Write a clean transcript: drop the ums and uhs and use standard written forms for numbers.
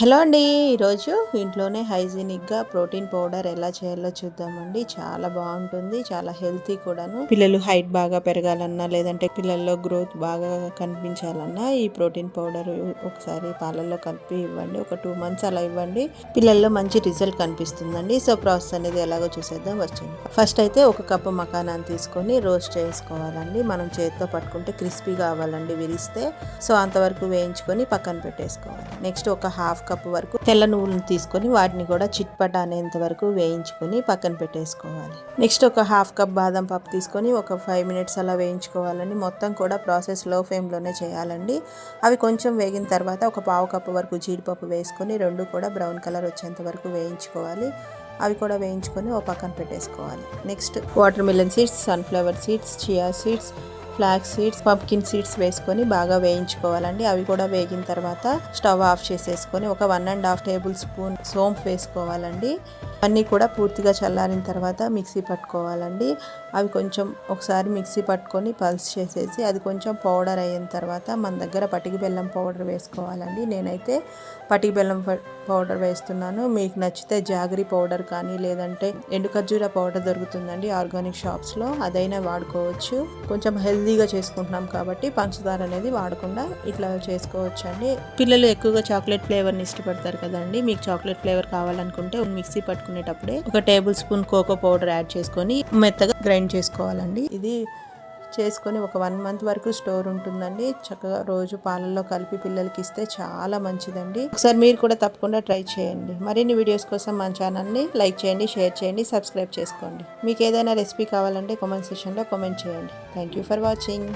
Hello అండి. ఈరోజు ఇంట్లోనే హైజీనిక్గా ప్రోటీన్ పౌడర్ ఎలా చేయాలో చూద్దామండి. చాలా బాగుంటుంది, చాలా హెల్తీ కూడాను. పిల్లలు హైట్ బాగా పెరగాలన్నా, లేదంటే పిల్లల్లో గ్రోత్ బాగా కనిపించాలన్నా ఈ ప్రోటీన్ పౌడర్ ఒకసారి పాలల్లో కలిపి ఇవ్వండి. ఒక 2 months అలా ఇవ్వండి. పిల్లల్లో మంచి రిజల్ట్ కనిపిస్తుందండి. సో ప్రాసెస్ అనేది ఎలాగో చూసేద్దాం వచ్చింది. ఫస్ట్ అయితే 1 కప్పు మకానాన్ని తీసుకొని రోస్ట్ చేసుకోవాలండి. మనం చేతితో పట్టుకుంటే క్రిస్పీగా అవ్వాలండి విరిస్తే. సో అంతవరకు వేయించుకొని పక్కన పెట్టేసుకోవాలి. నెక్స్ట్ ఒక హాఫ్ కప్పు వరకు తెల్ల నువ్వులను తీసుకొని వాటిని కూడా చిట్పట అనేంత వరకు వేయించుకొని పక్కన పెట్టేసుకోవాలి. నెక్స్ట్ ఒక హాఫ్ కప్ బాదం పప్పు తీసుకొని ఒక 5 minutes అలా వేయించుకోవాలండి. మొత్తం కూడా ప్రాసెస్ లో ఫ్లేమ్లోనే చేయాలండి. అవి కొంచెం వేగిన తర్వాత ఒక పావు కప్పు వరకు జీడిపప్పు వేసుకొని రెండు కూడా బ్రౌన్ కలర్ వచ్చేంత వరకు వేయించుకోవాలి. అవి కూడా వేయించుకొని ఓ పక్కన పెట్టేసుకోవాలి. Next water melon seeds, sunflower seeds, chia seeds, flax seeds, pumpkin seeds వేసుకొని బాగా వేయించుకోవాలండి. అవి కూడా వేగిన తర్వాత స్టవ్ ఆఫ్ చేసేసుకొని ఒక 1.5 tablespoon సోంపు వేసుకోవాలండి. అన్నీ కూడా పూర్తిగా చల్లారిన తర్వాత మిక్సీ పట్టుకోవాలండి. అవి కొంచెం ఒకసారి మిక్సీ పట్టుకొని పల్స్ చేసేసి అది కొంచెం పౌడర్ అయిన తర్వాత మన దగ్గర పటికి బెల్లం పౌడర్ వేసుకోవాలండి. నేనైతే పటికి బెల్లం పౌడర్ వేస్తున్నాను. మీకు నచ్చితే జాగరి పౌడర్ కానీ లేదంటే ఎండు ఖర్జూర పౌడర్ దొరుకుతుందండి ఆర్గానిక్ షాప్స్లో, అదైనా వాడుకోవచ్చు. కొంచెం హెల్తీగా చేసుకుంటున్నాం కాబట్టి పంచదార అనేది వాడకుండా ఇట్లా చేసుకోవచ్చండి. పిల్లలు ఎక్కువగా చాక్లెట్ ఫ్లేవర్ని ఇష్టపడతారు కదండి. మీకు చాక్లెట్ ఫ్లేవర్ కావాలనుకుంటే మిక్సీ పట్టుకునేటప్పుడే ఒక టేబుల్-స్పూన్ కోకో పౌడర్ యాడ్ చేసుకొని మెత్తగా గ్రైండ్ చేసుకోవాలండి. ఇది చేసుకొని ఒక 1 month వరకు స్టోర్ ఉంటుందండి. చక్కగా రోజు పాలల్లో కలిపి పిల్లలకి ఇస్తే చాలా మంచిదండి. ఒకసారి మీరు కూడా తప్పకుండా ట్రై చేయండి. మరిన్ని వీడియోస్ కోసం మన ఛానల్ని లైక్ చేయండి, షేర్ చేయండి, సబ్స్క్రైబ్ చేసుకోండి. మీకు ఏదైనా రెసిపీ కావాలంటే కామెంట్ సెక్షన్లో కామెంట్ చేయండి. Thank you for watching.